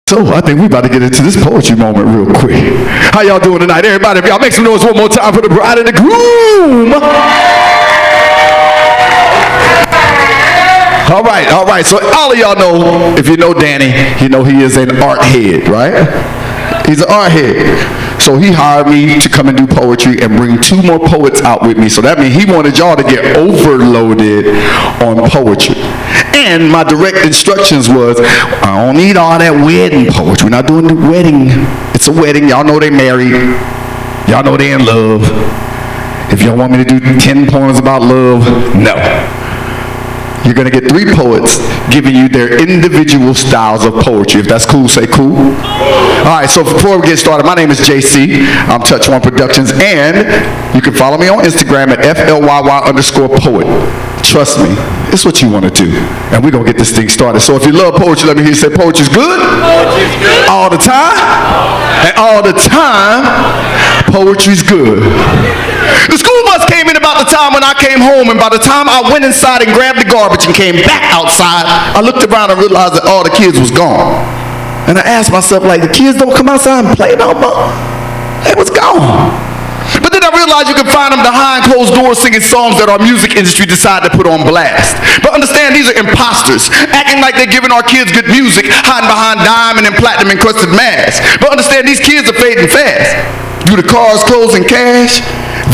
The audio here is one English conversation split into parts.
So I think we about to get into this poetry moment real quick. How y'all doing tonight? Everybody, if y'all make some noise one more time for the bride and the groom. All right. So all of y'all know, if you know Danny, you know he is an art head, right? He's an art head. So he hired me to come and do poetry and bring 2 more poets out with me. So that means he wanted y'all to get overloaded on poetry. And my direct instructions was, I don't need all that wedding poetry. We're not doing the wedding. It's a wedding. Y'all know they married. Y'all know they in love. If y'all want me to do 10 poems about love, no. You're going to get 3 poets giving you their individual styles of poetry. If that's cool, say cool. All right, so before we get started, my name is JC. I'm Touch One Productions, and you can follow me on Instagram at FLYY_poet. Trust me, it's what you want to do. And we're going to get this thing started. So if you love poetry, let me hear you say poetry's good. Poetry's good. All the time. And all the time, poetry's good. The school bus came in about the time when I came home, and by the time I went inside and grabbed the garbage and came back outside, I looked around and realized that all the kids was gone. And I asked myself, like, the kids don't come outside and play no more? They was gone. But then I realized you can find them behind closed doors singing songs that our music industry decided to put on blast. But understand, these are imposters, acting like they're giving our kids good music, hiding behind diamond and platinum encrusted masks. But understand, these kids are fading fast. Do the cars close in cash?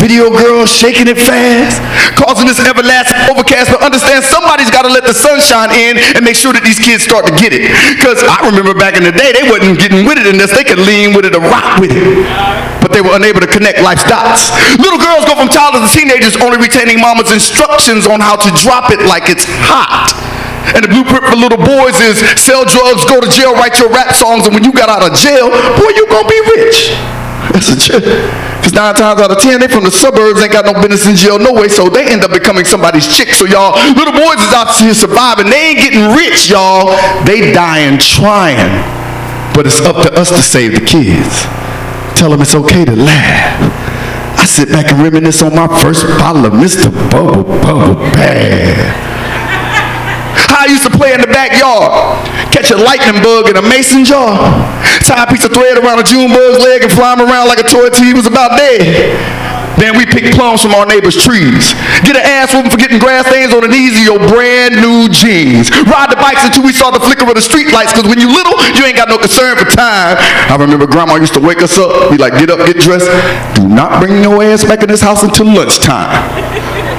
Video girls shaking it fast, causing this everlasting overcast. But understand, somebody's got to let the sunshine in and make sure that these kids start to get it. Because I remember back in the day, they wasn't getting with it unless they could lean with it or rock with it. But they were unable to connect life's dots. Little girls go from toddlers to teenagers only retaining mama's instructions on how to drop it like it's hot. And the blueprint for little boys is sell drugs, go to jail, write your rap songs, and when you got out of jail, boy, you gonna be rich. That's a trick. Because 9 times out of 10, they from the suburbs, ain't got no business in jail no way, so they end up becoming somebody's chick. So y'all, little boys is out here surviving. They ain't getting rich, y'all. They dying trying. But it's up to us to save the kids. Tell them it's okay to laugh. I sit back and reminisce on my first bottle of Mr. Bubble Bath. How I used to play in the backyard, catch a lightning bug in a mason jar, tie a piece of thread around a June bug's leg and fly him around like a toy till he was about dead. Then we pick plums from our neighbor's trees, get an ass whooping for getting grass stains on the knees of your brand new jeans, ride the bikes until we saw the flicker of the street lights, because when you little, you ain't got no concern for time. I remember grandma used to wake us up, be like, get up, get dressed, do not bring your ass back in this house until lunchtime.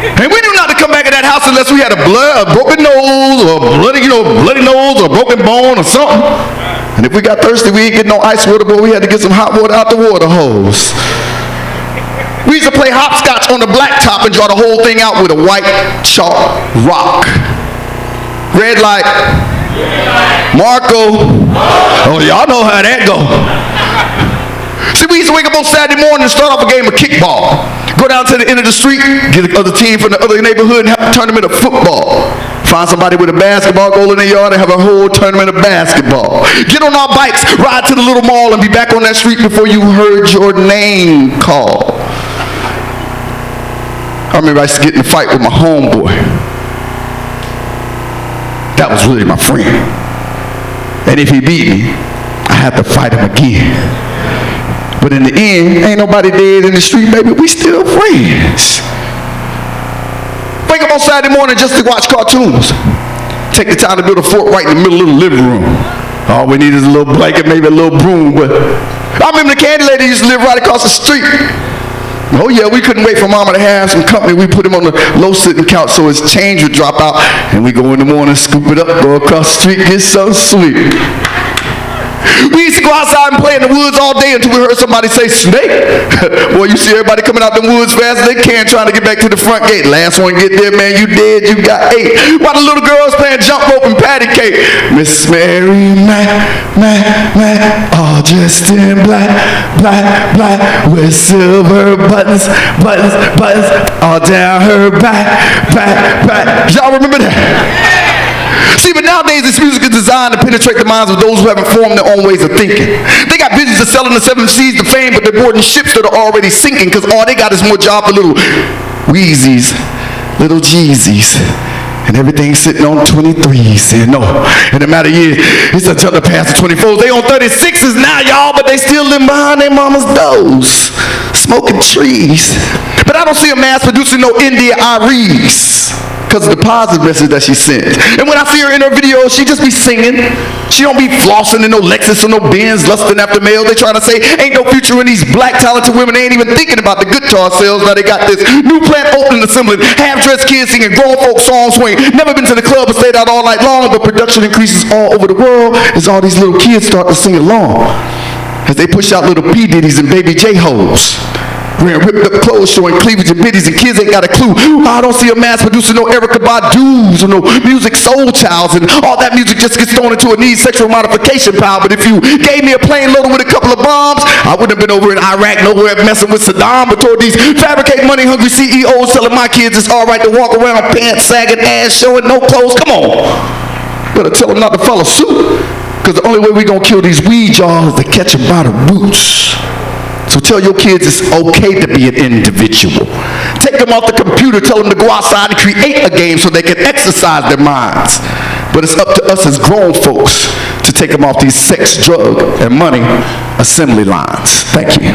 And we knew not to come back in that house unless we had a broken nose or bloody nose or broken bone or something. And if we got thirsty, we ain't get no ice water, but we had to get some hot water out the water hose. We used to play hopscotch on the blacktop and draw the whole thing out with a white chalk rock. Red light. Marco. Oh, y'all know how that go. See, we used to wake up on Saturday morning and start off a game of kickball. Go down to the end of the street, get the other team from the other neighborhood and have a tournament of football. Find somebody with a basketball goal in their yard and have a whole tournament of basketball. Get on our bikes, ride to the little mall and be back on that street before you heard your name called. I remember I used to get in a fight with my homeboy. That was really my friend. And if he beat me, I had to fight him again. But in the end, ain't nobody dead in the street, baby. We still friends. Wake up on Saturday morning just to watch cartoons. Take the time to build a fort right in the middle of the living room. All we need is a little blanket, maybe a little broom. But I remember the candy lady used to live right across the street. Oh yeah, we couldn't wait for mama to have some company. We put him on the low sitting couch so his change would drop out. And we go in the morning, scoop it up, go across the street, get so sweet. We used to go outside and play in the woods all day until we heard somebody say snake. Boy, you see everybody coming out the woods fast as they can trying to get back to the front gate. Last one get there, man, you dead, you got 8. While the little girls playing jump rope and patty cake. Miss Mary all dressed in black, with silver buttons, all down her back. Y'all remember that? See, but nowadays this music is designed to penetrate the minds of those who haven't formed their own ways of thinking. They got business of selling the 7 seas to fame, but they're boarding ships that are already sinking because all they got is more job for little Wheezies, little Jeezys, And everything's sitting on 23s, saying no. In a matter of years, it's a ton of past the 24s. They on 36s now, y'all, but they still living behind their mama's doors, smoking trees. But I don't see a mass producing no India Iris because of the positive message that she sends. And when I see her in her videos, she just be singing. She don't be flossing in no Lexus or no Benz, lusting after male. They trying to say ain't no future in these black talented women. They ain't even thinking about the guitar sales. Now they got this new plant opening assembling, half-dressed kids singing grown folk songs who ain't never been to the club and stayed out all night long, but production increases all over the world as all these little kids start to sing along. As they push out little P. Diddy's and Baby J-Hoes. Wearing ripped up clothes, showing cleavage and biddies, and kids ain't got a clue. I don't see a mass producing no Erykah Badu's or no Music Soul Childs, and all that music just gets thrown into a need sexual modification pile. But if you gave me a plane loaded with a couple of bombs, I wouldn't have been over in Iraq nowhere messing with Saddam. But toward these fabricate money hungry CEOs telling my kids it's all right to walk around pants sagging, ass showing, no clothes. Come on, better tell them not to follow suit, because the only way we gonna kill these weed jaws is to catch them by the roots. So tell your kids it's okay to be an individual. Take them off the computer, tell them to go outside and create a game so they can exercise their minds. But it's up to us as grown folks to take them off these sex, drug, and money assembly lines. Thank you.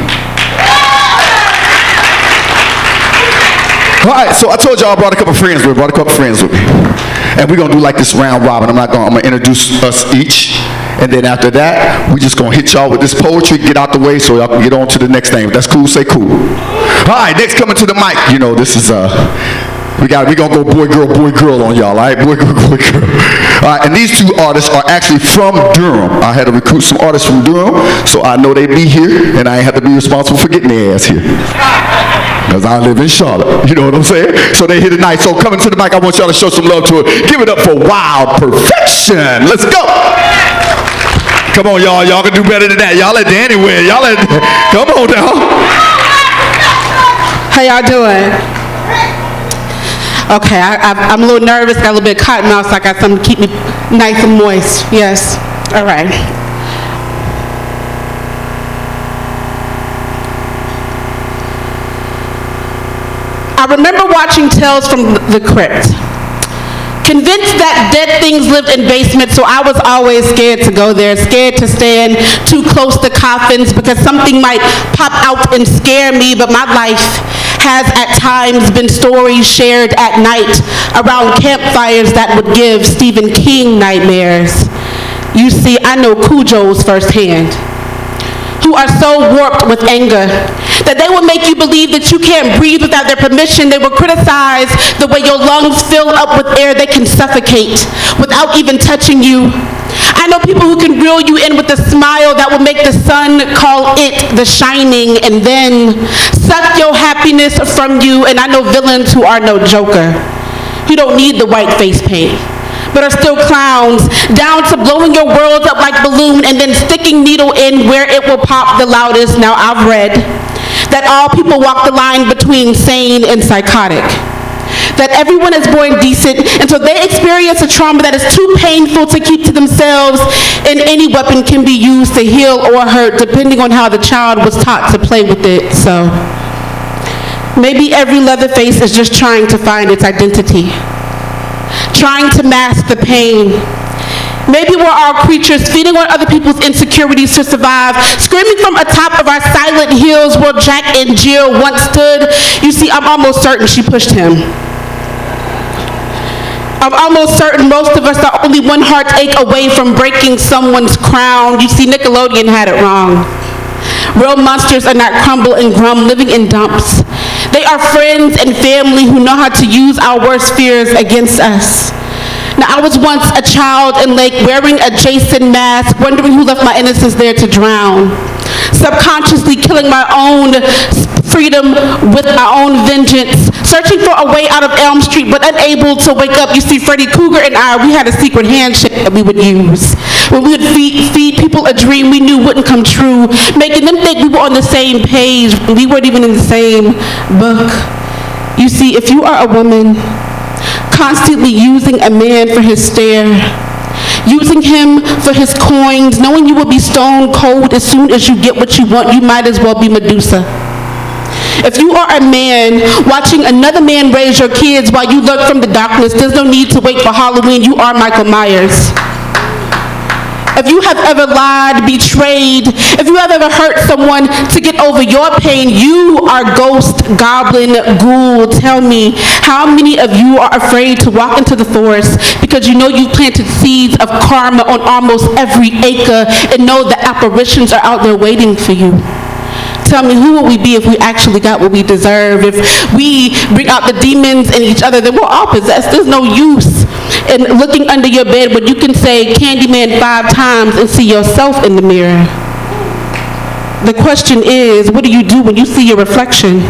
All right, so I told y'all I brought a couple friends with me. And we're going to do like this round robin. I'm going to introduce us each. And then after that, we just going to hit y'all with this poetry, get out the way so y'all can get on to the next thing. If that's cool, say cool. All right, next coming to the mic. You know, this is, we're going to go boy, girl on y'all, all right? Boy, girl. All right, and these two artists are actually from Durham. I had to recruit some artists from Durham, so I know they'd be here, and I ain't have to be responsible for getting their ass here. Because I live in Charlotte, you know what I'm saying? So they here tonight. So coming to the mic, I want y'all to show some love to it. Give it up for Wild Perfection. Let's go. Come on, y'all. Y'all can do better than that. Y'all let Danny win. Y'all let, come on now. How y'all doing? Okay, I'm a little nervous. Got a little bit of cotton mouth, so I got something to keep me nice and moist. Yes. All right. I remember watching Tales from the Crypt. Convinced that dead things lived in basements, so I was always scared to go there, scared to stand too close to coffins because something might pop out and scare me, but my life has at times been stories shared at night around campfires that would give Stephen King nightmares. You see, I know Cujos firsthand, who are so warped with anger that they will make you believe that you can't breathe without their permission. They will criticize the way your lungs fill up with air they can suffocate without even touching you. I know people who can reel you in with a smile that will make the sun call it the shining and then suck your happiness from you. And I know villains who are no joker, who don't need the white face paint, but are still clowns, down to blowing your world up like balloon and then sticking needle in where it will pop the loudest. Now I've read that all people walk the line between sane and psychotic, that everyone is born decent until they experience a trauma that is too painful to keep to themselves, and any weapon can be used to heal or hurt depending on how the child was taught to play with it. So maybe every Leatherface is just trying to find its identity, trying to mask the pain. Maybe we're all creatures feeding on other people's insecurities to survive, screaming from atop of our silent hills where Jack and Jill once stood. You see, I'm almost certain she pushed him. I'm almost certain most of us are only one heartache away from breaking someone's crown. You see, Nickelodeon had it wrong. Real monsters are not crumble and grum, living in dumps. They are friends and family who know how to use our worst fears against us. Now, I was once a child in Lake wearing a Jason mask, wondering who left my innocence there to drown. Subconsciously killing my own freedom with my own vengeance, searching for a way out of Elm Street, but unable to wake up. You see, Freddy Krueger and I, we had a secret handshake that we would use. When we would feed people a dream we knew wouldn't come true, making them think we were on the same page. We weren't even in the same book. You see, if you are a woman constantly using a man for his stare, using him for his coins, knowing you will be stone cold as soon as you get what you want, you might as well be Medusa. If you are a man watching another man raise your kids while you lurk from the darkness, there's no need to wait for Halloween. You are Michael Myers. If you have ever lied, betrayed, if you have ever hurt someone to get over your pain, you are ghost, goblin, ghoul. Tell me, how many of you are afraid to walk into the forest because you know you've planted seeds of karma on almost every acre and know the apparitions are out there waiting for you? Tell me, who would we be if we actually got what we deserve? If we bring out the demons in each other, then we're all possessed. There's no use in looking under your bed when you can say Candyman 5 times and see yourself in the mirror. The question is, what do you do when you see your reflection?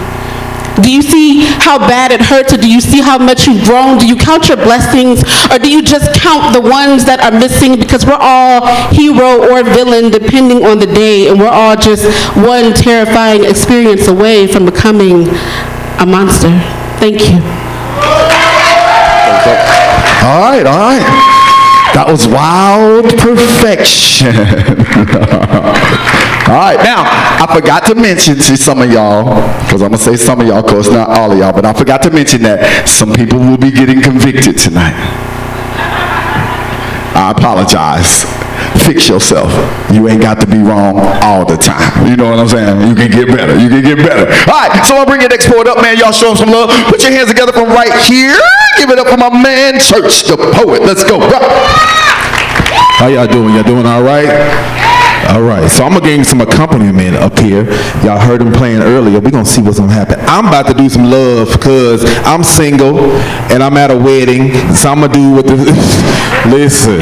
Do you see how bad it hurts, or do you see how much you've grown? Do you count your blessings, or do you just count the ones that are missing? Because we're all hero or villain depending on the day, and we're all just one terrifying experience away from becoming a monster. Thank you. All right. That was wild perfection. All right, now, I forgot to mention to some of y'all, because I'm going to say some of y'all, because not all of y'all, but I forgot to mention that some people will be getting convicted tonight. I apologize. Fix yourself. You ain't got to be wrong all the time. You know what I'm saying? You can get better. All right, so I'll bring your next poet up, man. Y'all show him some love. Put your hands together from right here. Give it up for my man, Church the Poet. Let's go, bro. How y'all doing? Y'all doing all right? All right, so I'm going to give you some accompaniment up here. Y'all heard him playing earlier. We're going to see what's going to happen. I'm about to do some love because I'm single and I'm at a wedding. So I'm going to do what the... Listen,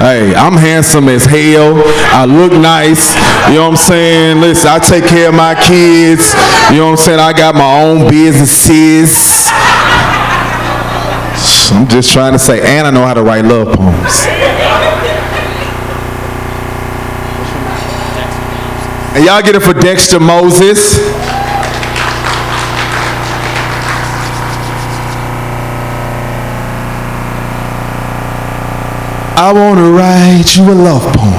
hey, I'm handsome as hell. I look nice. You know what I'm saying? Listen, I take care of my kids. You know what I'm saying? I got my own businesses. I'm just trying to say, and I know how to write love poems. And y'all get it for Dexter Moses. I want to write you a love poem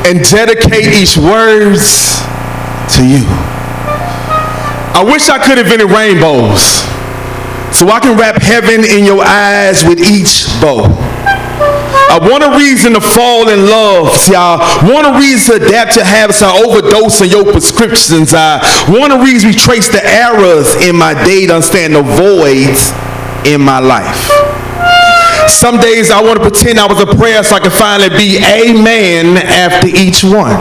and dedicate each words to you. I wish I could have invented rainbows so I can wrap heaven in your eyes with each bow. I want a reason to fall in love. See, I want a reason to adapt your habits. I overdose on your prescriptions. I want a reason to trace the errors in my day to understand the voids in my life. Some days I want to pretend I was a prayer so I can finally be amen after each one.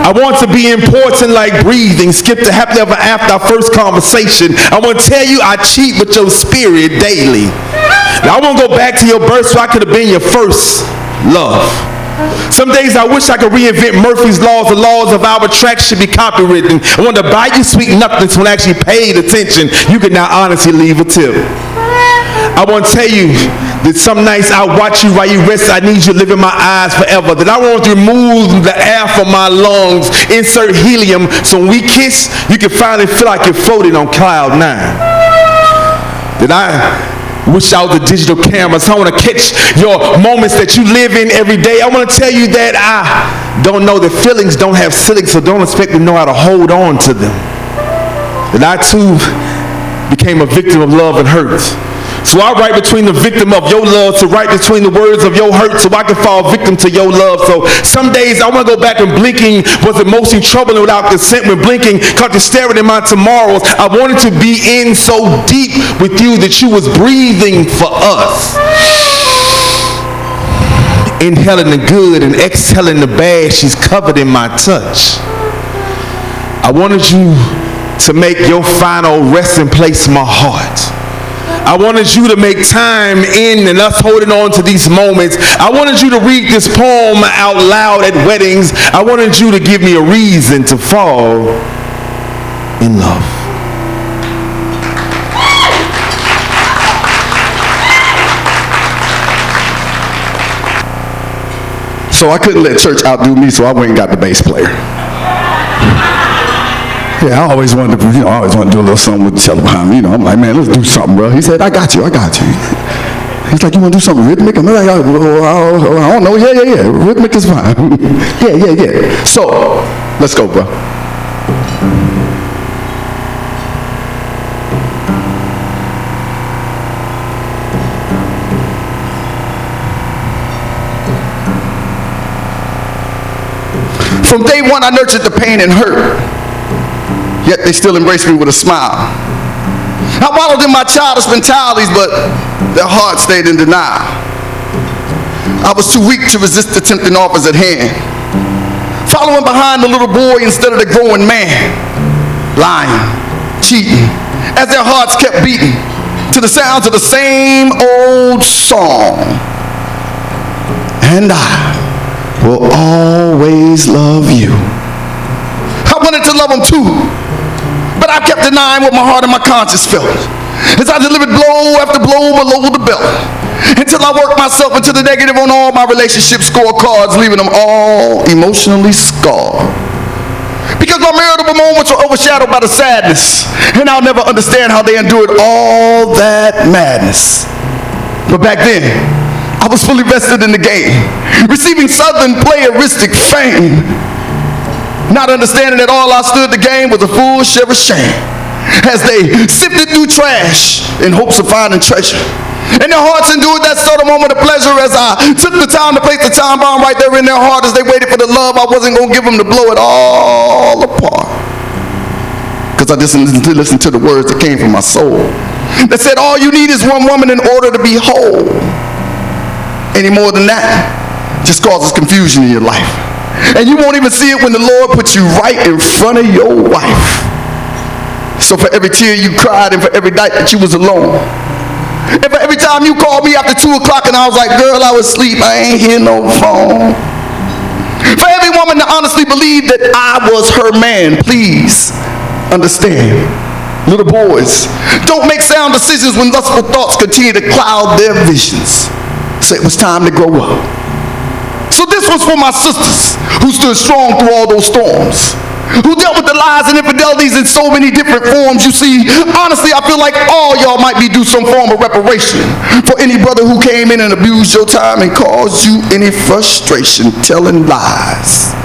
I want to be important like breathing, skip the happily ever after our first conversation. I want to tell you I cheat with your spirit daily. Now I want to go back to your birth so I could have been your first love. Some days I wish I could reinvent Murphy's Laws. The laws of our attraction be copywritten. I want to buy you sweet nothings when I actually paid attention. You can now honestly leave a tip. I want to tell you that some nights I watch you while you rest. I need you to live in my eyes forever. That I want to remove the air from my lungs, insert helium, so when we kiss, you can finally feel like you're floating on cloud 9. That I wish out the digital cameras. I want to catch your moments that you live in every day. I want to tell you that I don't know that feelings don't have ceilings, so don't expect me to know how to hold on to them. That I too became a victim of love and hurt. So I write between the victim of your love to write between the words of your hurt so I can fall victim to your love. So some days I want to go back and blinking was the most troubling without consent when blinking caught you staring in my tomorrows. I wanted to be in so deep with you that you was breathing for us. Inhaling the good and exhaling the bad, she's covered in my touch. I wanted you to make your final resting place my heart. I wanted you to make time in and us holding on to these moments. I wanted you to read this poem out loud at weddings. I wanted you to give me a reason to fall in love. So I couldn't let church outdo me, so I went and got the bass player. Yeah, I always wanted to, do a little something with the cello behind me. I'm like, man, let's do something, bro. He said, I got you. He's like, you want to do something rhythmic? I'm like, I don't know. Yeah. Rhythmic is fine. Yeah. So, let's go, bro. From day one, I nurtured the pain and hurt, yet they still embraced me with a smile. I wallowed in my childish mentalities, but their hearts stayed in denial. I was too weak to resist the tempting offers at hand, following behind the little boy instead of the growing man, lying, cheating, as their hearts kept beating to the sounds of the same old song. And I will always love you. I wanted to love them too, but I kept denying what my heart and my conscience felt as I delivered blow after blow below the belt, until I worked myself into the negative on all my relationship scorecards, leaving them all emotionally scarred. Because my marital moments were overshadowed by the sadness, and I'll never understand how they endured all that madness. But back then, I was fully vested in the game, receiving Southern playeristic fame, not understanding that all I stood the game was a full share of shame, as they sifted through trash in hopes of finding treasure. And their hearts endured that sort of moment of pleasure as I took the time to place the time bomb right there in their heart as they waited for the love I wasn't going to give them to blow it all apart. Because I just listened to the words that came from my soul that said, all you need is one woman in order to be whole. Any more than that just causes confusion in your life. And you won't even see it when the Lord puts you right in front of your wife. So for every tear you cried and for every night that you was alone, and for every time you called me after 2 o'clock and I was like, girl, I was asleep, I ain't hear no phone. For every woman to honestly believe that I was her man, please understand. Little boys, don't make sound decisions when lustful thoughts continue to cloud their visions. So it was time to grow up. So this was for my sisters who stood strong through all those storms, who dealt with the lies and infidelities in so many different forms. You see, honestly, I feel like all y'all might be due some form of reparation for any brother who came in and abused your time and caused you any frustration telling lies.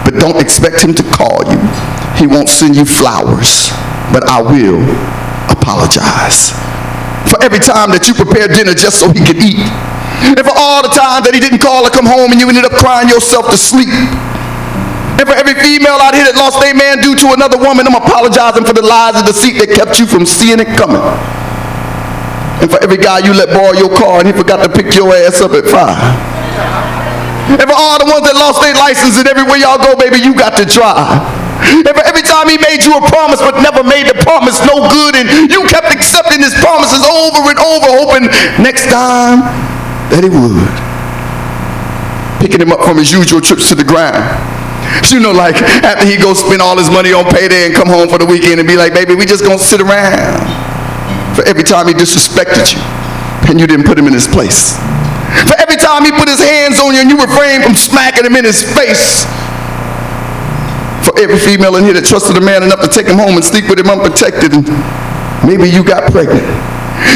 But don't expect him to call you. He won't send you flowers, but I will apologize for every time that you prepared dinner just so he could eat, and for all the time that he didn't call or come home and you ended up crying yourself to sleep. And for every female out here that lost their man due to another woman, I'm apologizing for the lies and deceit that kept you from seeing it coming. And for every guy you let borrow your car and he forgot to pick your ass up at 5. And for all the ones that lost their license and everywhere y'all go, baby, you got to try. And for every time he made you a promise but never made the promise no good, and you kept accepting his promises over and over, hoping next time that he would. Picking him up from his usual trips to the ground. You know, like after he goes spend all his money on payday and come home for the weekend and be like, baby, we just gonna sit around. For every time he disrespected you and you didn't put him in his place. For every time he put his hands on you and you refrained from smacking him in his face. For every female in here that trusted a man enough to take him home and sleep with him unprotected, and maybe you got pregnant.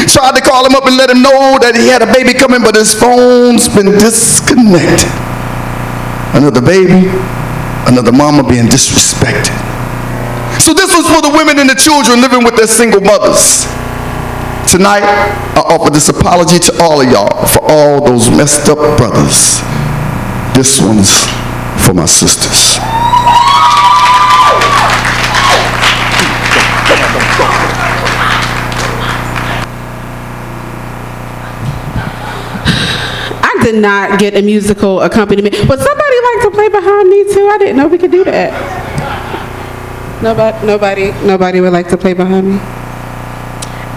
Tried to call him up and let him know that he had a baby coming, but his phone's been disconnected. Another baby, another mama being disrespected. So this was for the women and the children living with their single mothers. Tonight, I offer this apology to all of y'all for all those messed up brothers. This one's for my sisters. I did not get a musical accompaniment. Would somebody like to play behind me too? I didn't know we could do that. Nobody would like to play behind me.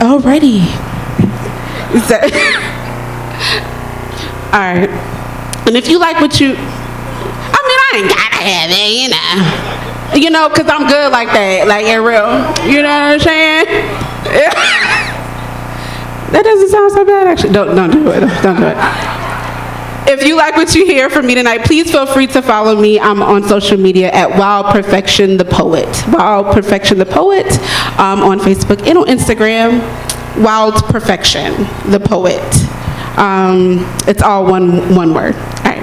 Alrighty. All right. And if you like what you, I ain't gotta have it, you know, cause I'm good like that, like in real. You know what I'm saying? That doesn't sound so bad, actually. Don't do it. Don't do it. If you like what you hear from me tonight, please feel free to follow me. I'm on social media at Wild Perfection the Poet. Wild Perfection the Poet on Facebook and on Instagram. Wild Perfection the Poet. It's all one word. All right.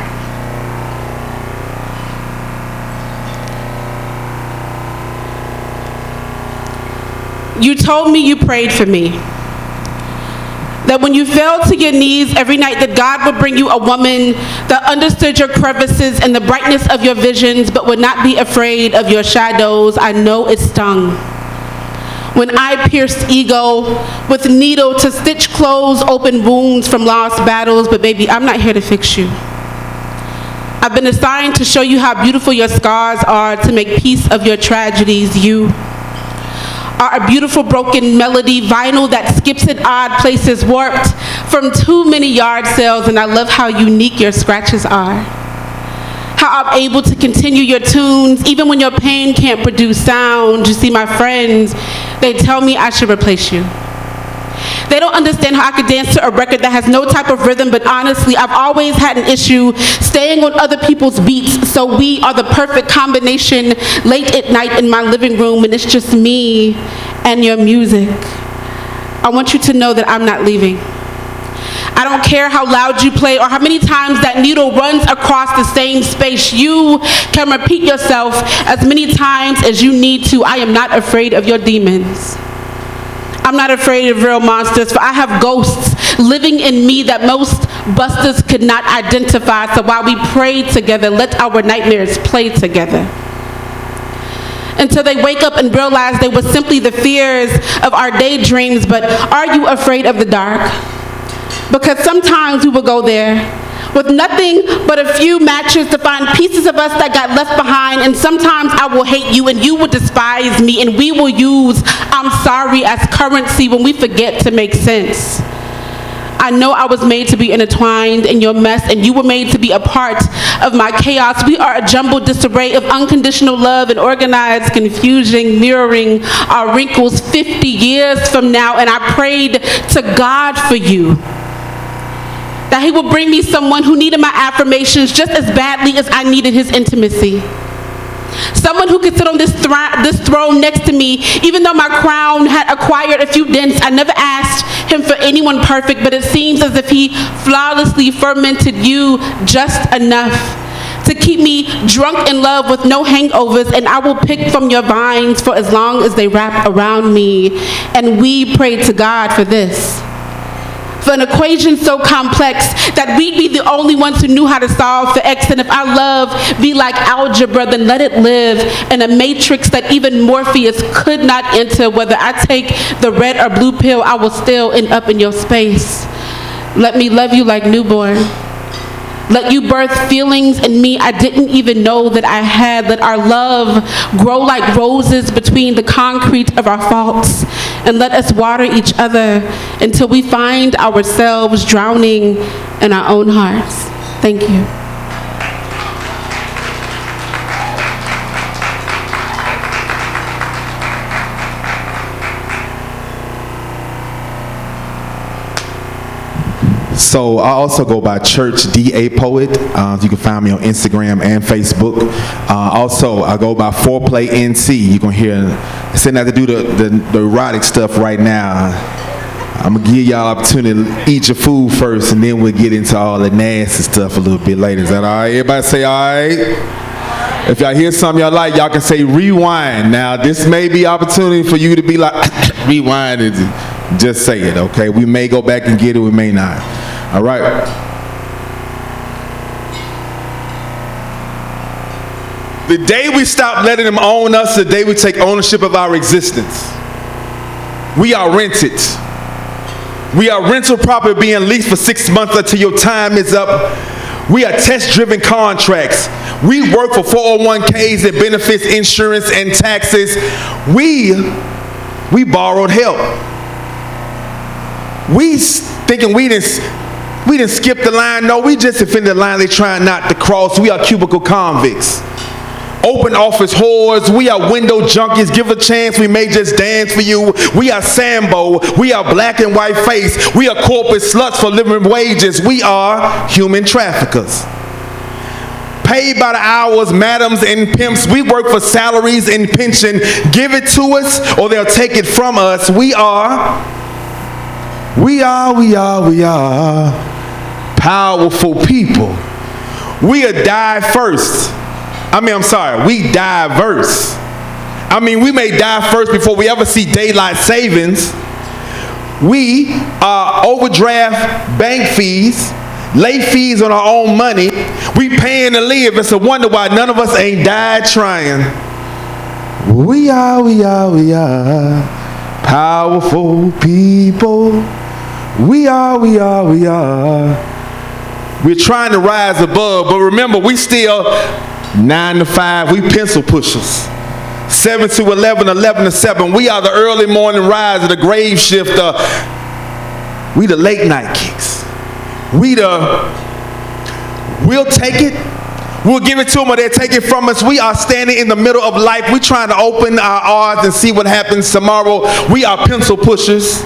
You told me you prayed for me. That when you fell to your knees every night, that God would bring you a woman that understood your crevices and the brightness of your visions, but would not be afraid of your shadows. I know it stung. When I pierced ego with needle to stitch close open wounds from lost battles, but baby, I'm not here to fix you. I've been assigned to show you how beautiful your scars are, to make peace of your tragedies. You are a beautiful broken melody, vinyl that skips at odd places, warped from too many yard sales, and I love how unique your scratches are. How I'm able to continue your tunes, even when your pain can't produce sound. You see, my friends, they tell me I should replace you. They don't understand how I could dance to a record that has no type of rhythm, but honestly, I've always had an issue staying on other people's beats, so we are the perfect combination late at night in my living room, and it's just me and your music. I want you to know that I'm not leaving. I don't care how loud you play or how many times that needle runs across the same space. You can repeat yourself as many times as you need to. I am not afraid of your demons. I'm not afraid of real monsters, for I have ghosts living in me that most busters could not identify. So while we pray together, let our nightmares play together. Until they wake up and realize they were simply the fears of our daydreams. But are you afraid of the dark? Because sometimes we will go there with nothing but a few matches to find pieces of us that got left behind, and sometimes I will hate you and you will despise me, and we will use I'm sorry as currency when we forget to make sense. I know I was made to be intertwined in your mess, and you were made to be a part of my chaos. We are a jumbled disarray of unconditional love and organized confusion, mirroring our wrinkles 50 years from now, and I prayed to God for you, that he would bring me someone who needed my affirmations just as badly as I needed his intimacy. Someone who could sit on this throne next to me, even though my crown had acquired a few dents. I never asked him for anyone perfect, but it seems as if he flawlessly fermented you just enough to keep me drunk in love with no hangovers, and I will pick from your vines for as long as they wrap around me. And we prayed to God for this. For an equation so complex that we'd be the only ones who knew how to solve for X. And if our love be like algebra, then let it live in a matrix that even Morpheus could not enter. Whether I take the red or blue pill, I will still end up in your space. Let me love you like newborn. Let you birth feelings in me I didn't even know that I had. Let our love grow like roses between the concrete of our faults. And let us water each other until we find ourselves drowning in our own hearts. Thank you. So I also go by Church D.A. Poet. You can find me on Instagram and Facebook. Also, I go by Foreplay NC. You can hear, saying that to do the erotic stuff right now. I'm going to give y'all opportunity to eat your food first, and then we'll get into all the nasty stuff a little bit later. Is that all right? Everybody say all right? If y'all hear something y'all like, y'all can say rewind. Now, this may be opportunity for you to be like, rewind and just say it, okay? We may go back and get it, we may not. All right. The day we stop letting them own us, the day we take ownership of our existence. We are rented. We are rental property being leased for 6 months until your time is up. We are test-driven contracts. We work for 401ks and benefits, insurance, and taxes. We borrowed help. We thinking we didn't skip the line. No, we just offended the line they trying not to cross. We are cubicle convicts. Open office whores. We are window junkies. Give a chance, we may just dance for you. We are Sambo. We are black and white face. We are corporate sluts for living wages. We are human traffickers. Paid by the hours, madams and pimps. We work for salaries and pension. Give it to us or they'll take it from us. We are powerful people. We are diverse. We diverse. We may die first before we ever see daylight savings. We overdraft bank fees, late fees on our own money. We paying to live. It's a wonder why none of us ain't died trying. We are powerful people. We are. We're trying to rise above, but remember, we still 9 to 5. We pencil pushers. 7 to 11, 11 to 7. We are the early morning riser, the grave shifter. We the late night kicks. We'll take it. We'll give it to them or they'll take it from us. We are standing in the middle of life. We're trying to open our eyes and see what happens tomorrow. We are pencil pushers.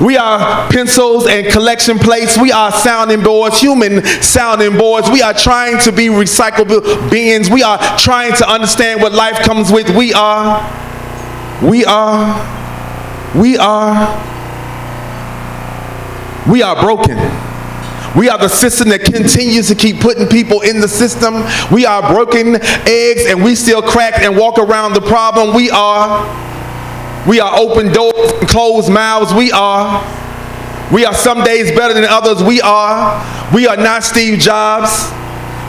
We are pencils and collection plates. We are sounding boards, human sounding boards. We are trying to be recyclable beings. We are trying to understand what life comes with. We are broken. We are the system that continues to keep putting people in the system. We are broken eggs and we still crack and walk around the problem. We are open doors and closed mouths. We are some days better than others. We are not Steve Jobs.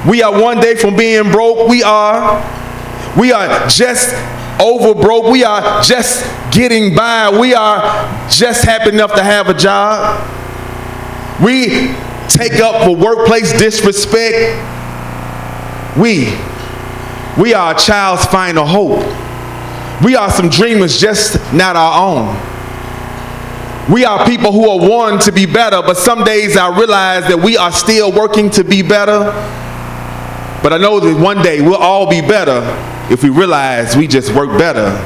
We are one day from being broke. We are just over broke. We are just getting by. We are just happy enough to have a job. We take up for workplace disrespect. We are a child's final hope. We are some dreamers, just not our own. We are people who are wanting to be better, but some days I realize that we are still working to be better. But I know that one day we'll all be better if we realize we just work better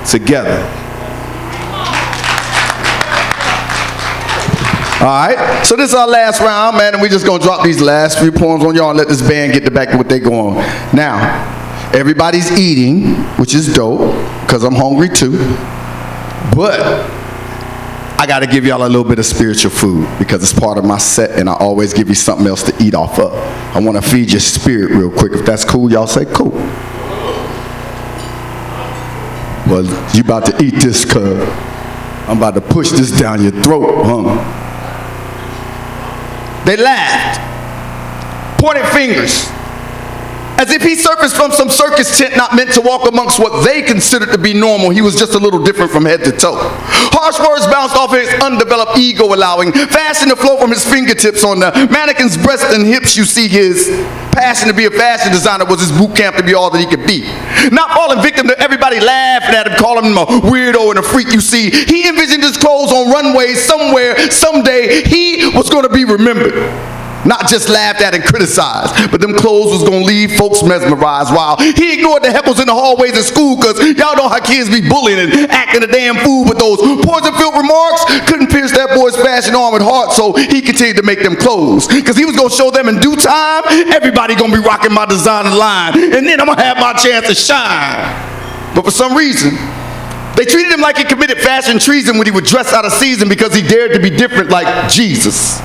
together. All right, so this is our last round, man, and we're just gonna drop these last few poems on y'all and let this band get back to what they going. Now, everybody's eating, which is dope, because I'm hungry too, but I gotta give y'all a little bit of spiritual food because it's part of my set and I always give you something else to eat off of. I wanna feed your spirit real quick. If that's cool, y'all say cool. Well, you about to eat this, cuz I'm about to push this down your throat, huh? They laughed, pointed fingers, as if he surfaced from some circus tent not meant to walk amongst what they considered to be normal. He was just a little different from head to toe. Harsh words bounced off his undeveloped ego, allowing fashion to flow from his fingertips. On the mannequin's breast and hips, you see his passion to be a fashion designer was his boot camp to be all that he could be. Not falling victim to everybody laughing at him, calling him a weirdo and a freak, you see. He envisioned his clothes on runways somewhere, someday. He was going to be remembered. Not just laughed at and criticized, but them clothes was gonna leave folks mesmerized while he ignored the heckles in the hallways of school, cause y'all know how kids be bullying and acting a damn fool, but those poison-filled remarks couldn't pierce that boy's fashion-armored heart, so he continued to make them clothes, cause he was gonna show them in due time, everybody gonna be rocking my designer line, and then I'm gonna have my chance to shine. But for some reason, they treated him like he committed fashion treason when he would dress out of season because he dared to be different like Jesus,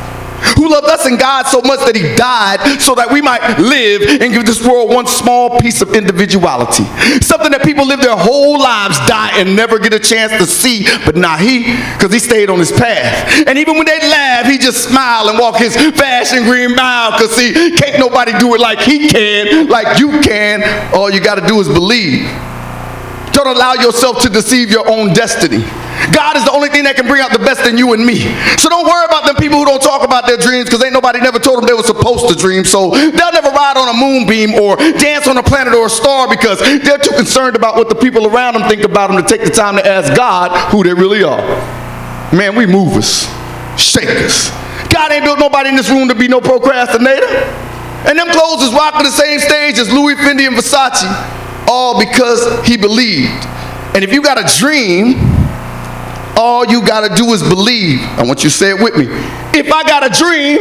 who loved us and God so much that he died so that we might live and give this world one small piece of individuality. Something that people live their whole lives, die, and never get a chance to see, but not he, because he stayed on his path. And even when they laugh, he just smiled and walk his fashion green mile, because see, can't nobody do it like he can, like you can. All you got to do is believe. Don't allow yourself to deceive your own destiny. God is the only thing that can bring out the best in you and me. So don't worry about them people who don't talk about their dreams, because ain't nobody never told them they were supposed to dream. So they'll never ride on a moonbeam or dance on a planet or a star because they're too concerned about what the people around them think about them to take the time to ask God who they really are. Man, we movers, shakers. God ain't built nobody in this room to be no procrastinator. And them clothes is rocking the same stage as Louis, Fendi, and Versace, all because he believed. And if you got a dream, all you got to do is believe. I want you to say it with me. If I got a dream,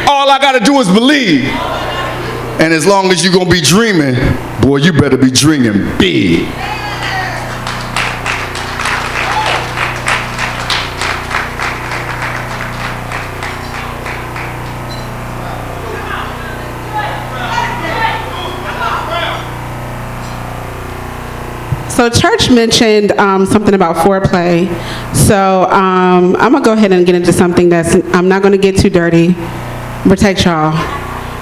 all I got to do is believe. And as long as you're going to be dreaming, boy, you better be dreaming big. So church mentioned something about foreplay. So I'm gonna go ahead and get into something I'm not gonna get too dirty. Protect y'all.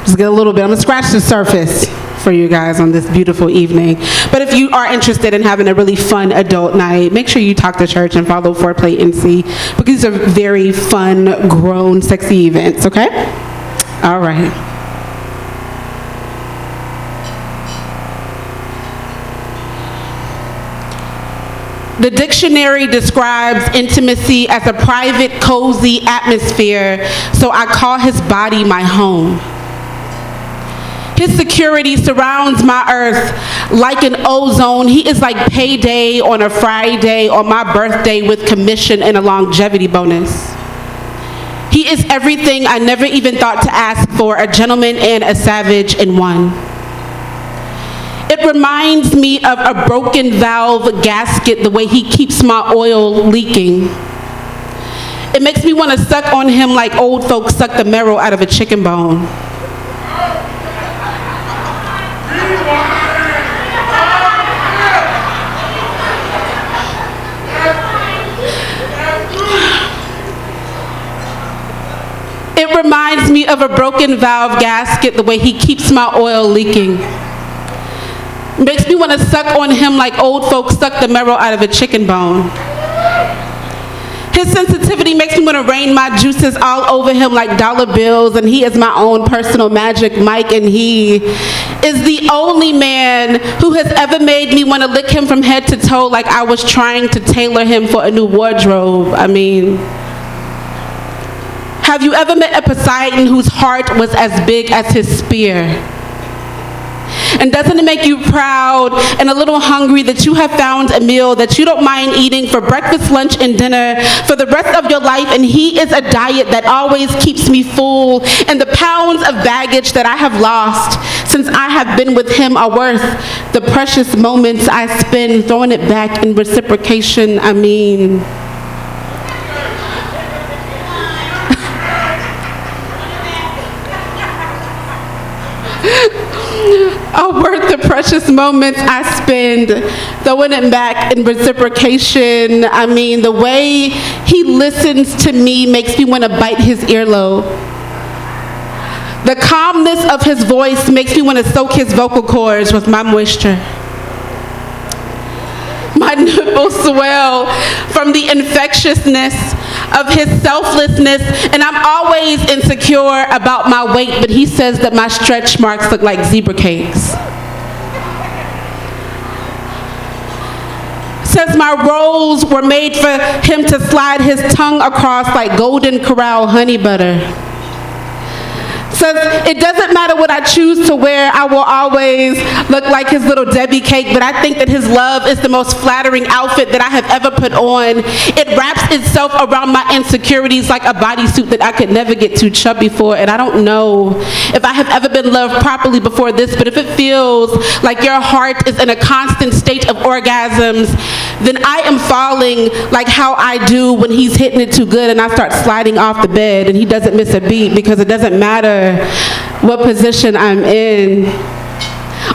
Just get a little bit. I'm gonna scratch the surface for you guys on this beautiful evening. But if you are interested in having a really fun adult night, make sure you talk to church and follow Foreplay NC, because these are very fun, grown, sexy events, okay? All right. The dictionary describes intimacy as a private, cozy atmosphere, so I call his body my home. His security surrounds my earth like an ozone. He is like payday on a Friday or my birthday with commission and a longevity bonus. He is everything I never even thought to ask for, a gentleman and a savage in one. It reminds me of a broken valve gasket, the way he keeps my oil leaking. It makes me want to suck on him like old folks suck the marrow out of a chicken bone. It reminds me of a broken valve gasket, the way he keeps my oil leaking. Makes me want to suck on him like old folks suck the marrow out of a chicken bone. His sensitivity makes me want to rain my juices all over him like dollar bills, and he is my own personal magic Mike, and he is the only man who has ever made me want to lick him from head to toe like I was trying to tailor him for a new wardrobe. I mean, have you ever met a Poseidon whose heart was as big as his spear? And doesn't it make you proud and a little hungry that you have found a meal that you don't mind eating for breakfast, lunch, and dinner for the rest of your life, and he is a diet that always keeps me full, and the pounds of baggage that I have lost since I have been with him are worth the precious moments I spend throwing it back in reciprocation. I mean, are worth the precious moments I spend throwing it back in reciprocation. I mean, the way he listens to me makes me want to bite his earlobe. The calmness of his voice makes me want to soak his vocal cords with my moisture. My nipples swell from the infectiousness of his selflessness, and I'm always insecure about my weight, but he says that my stretch marks look like zebra cakes. Says my rolls were made for him to slide his tongue across like Golden Corral honey butter. Says it doesn't matter what I choose to wear, I will always look like his little Debbie cake, but I think that his love is the most flattering outfit that I have ever put on. It wraps itself around my insecurities like a bodysuit that I could never get too chubby for, and I don't know if I have ever been loved properly before this, but if it feels like your heart is in a constant state of orgasms, then I am falling like how I do when he's hitting it too good and I start sliding off the bed and he doesn't miss a beat, because it doesn't matter what position I'm in.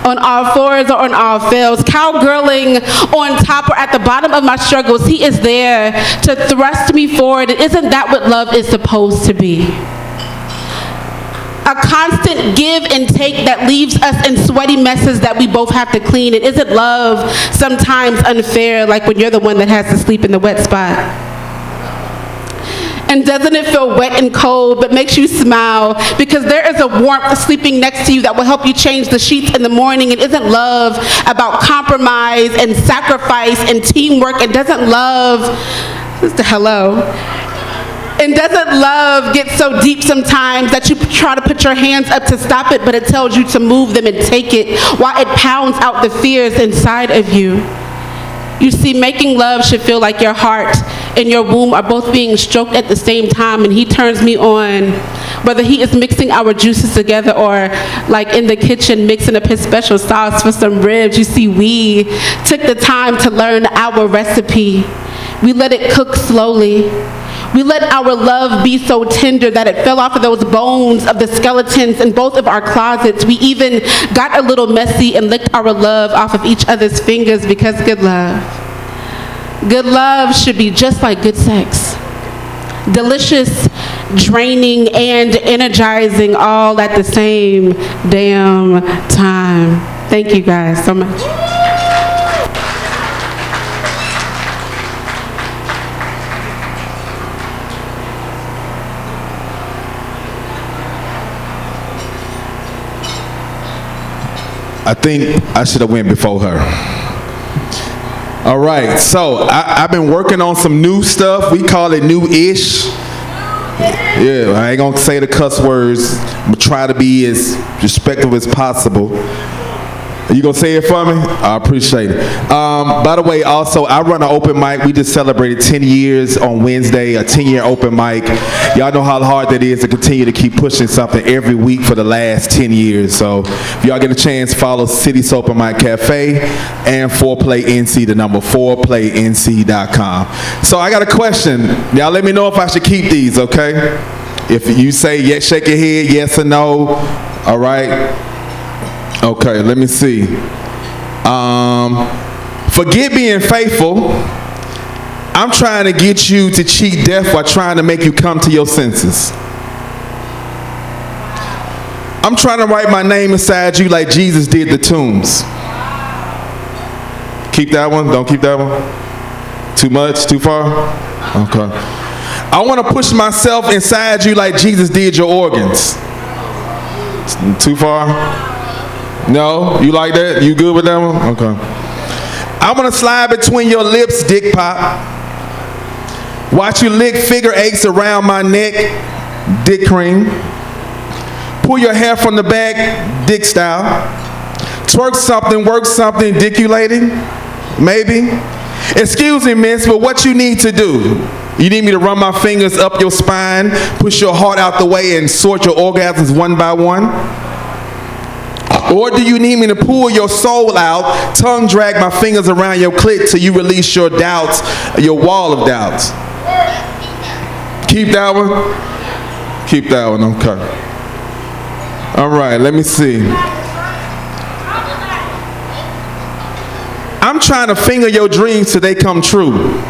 On all fours or on all fails, cowgirling on top or at the bottom of my struggles, he is there to thrust me forward. And isn't that what love is supposed to be? A constant give and take that leaves us in sweaty messes that we both have to clean. And isn't love sometimes unfair, like when you're the one that has to sleep in the wet spot? And doesn't it feel wet and cold, but makes you smile because there is a warmth sleeping next to you that will help you change the sheets in the morning? And isn't love about compromise and sacrifice and teamwork? And doesn't love, hello? And doesn't love get so deep sometimes that you try to put your hands up to stop it, but it tells you to move them and take it while it pounds out the fears inside of you? You see, making love should feel like your heart and your womb are both being stroked at the same time, and he turns me on, whether he is mixing our juices together or like in the kitchen mixing up his special sauce for some ribs. You see, we took the time to learn our recipe. We let it cook slowly. We let our love be so tender that it fell off of those bones of the skeletons in both of our closets. We even got a little messy and licked our love off of each other's fingers because good love should be just like good sex. Delicious, draining, and energizing all at the same damn time. Thank you guys so much. I think I should have went before her. All right, so I've been working on some new stuff. We call it new-ish. Yeah, I ain't gonna say the cuss words, but try to be as respectful as possible. You gonna say it for me? I appreciate it. By the way, also, I run an open mic. We just celebrated 10 years on Wednesday, a 10-year open mic. Y'all know how hard that is to continue to keep pushing something every week for the last 10 years. So if y'all get a chance, follow City Soap and Mic Cafe and 4PlayNC, the number 4PlayNC.com. So I got a question. Y'all let me know if I should keep these, okay? If you say yes, shake your head, yes or no. All right. Okay, let me see. Forget being faithful. I'm trying to get you to cheat death while trying to make you come to your senses. I'm trying to write my name inside you like Jesus did the tombs. Keep that one? Don't keep that one? Too much? Too far? Okay. I want to push myself inside you like Jesus did your organs. Too far? No? You like that? You good with that one? Okay. I'm going to slide between your lips, dick pop. Watch you lick figure eights around my neck, dick cream. Pull your hair from the back, dick style. Twerk something, work something, diculating, maybe. Excuse me, miss, but what you need to do? You need me to run my fingers up your spine, push your heart out the way, and sort your orgasms one by one? Or do you need me to pull your soul out, tongue drag my fingers around your clit till you release your doubts, your wall of doubts? Keep that one? Keep that one, okay. All right, let me see. I'm trying to finger your dreams till they come true.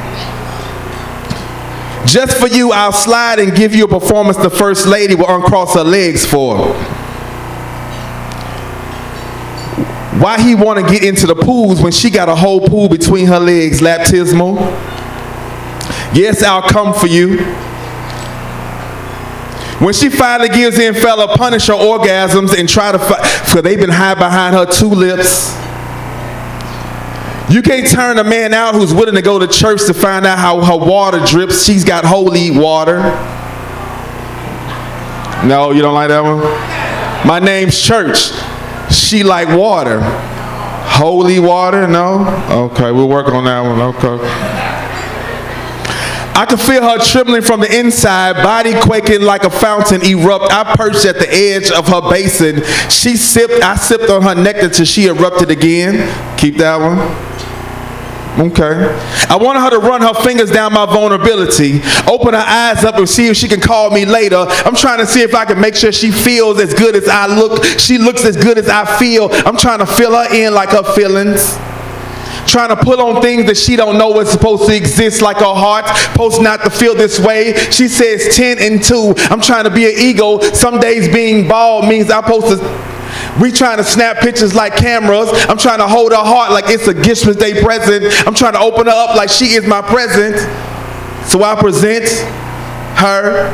Just for you, I'll slide and give you a performance the first lady will uncross her legs for. Why he want to get into the pools when she got a whole pool between her legs, baptismal? Yes, I'll come for you. When she finally gives in, fella, punish her orgasms and try to for they've been hiding behind her two lips. You can't turn a man out who's willing to go to church to find out how her water drips. She's got holy water. No, you don't like that one? My name's Church. She like water. Holy water? No? Okay, we're working on that one. Okay. I can feel her trembling from the inside, body quaking like a fountain erupt. I perched at the edge of her basin. I sipped on her nectar till she erupted again. Keep that one. Okay. I wanted her to run her fingers down my vulnerability, open her eyes up and see if she can call me later. I'm trying to see if I can make sure she feels as good as I look. She looks as good as I feel. I'm trying to fill her in like her feelings. Trying to pull on things that she don't know is supposed to exist, like her heart, supposed not to feel this way. She says 10 and 2. I'm trying to be an ego. Some days being bald means I'm supposed to... We trying to snap pictures like cameras. I'm trying to hold her heart like it's a Christmas Day present. I'm trying to open her up like she is my present. So I present her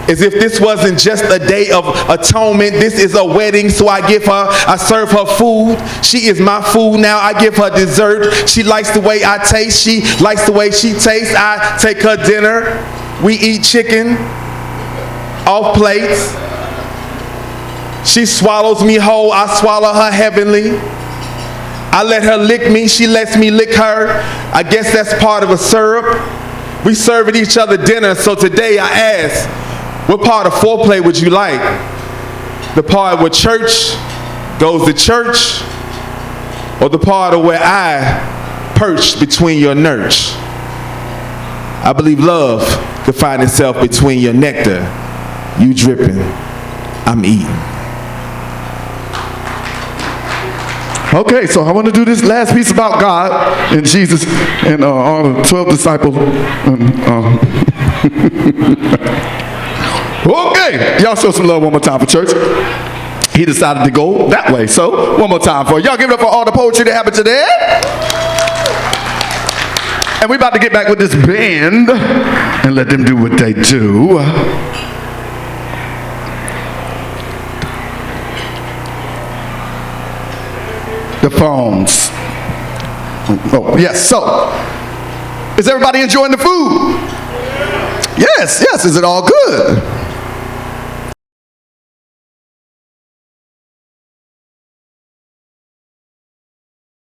as if this wasn't just a day of atonement. This is a wedding, so I serve her food. She is my food now. I give her dessert. She likes the way I taste. She likes the way she tastes. I take her dinner. We eat chicken off plates. She swallows me whole. I swallow her heavenly. I let her lick me. She lets me lick her. I guess that's part of a syrup. We serving each other dinner. So today I ask, what part of foreplay would you like? The part where church goes to church, or the part of where I perch between your nerch? I believe love could find itself between your nectar, you dripping, I'm eating. Okay, so I want to do this last piece about God and Jesus and all the 12 disciples. Okay, y'all show some love one more time for church. He decided to go that way, so one more time for y'all. Give it up for all the poetry that happened today. And we're about to get back with this band and let them do what they do. The phones. Oh, yes, so, is everybody enjoying the food? Yes, is it all good?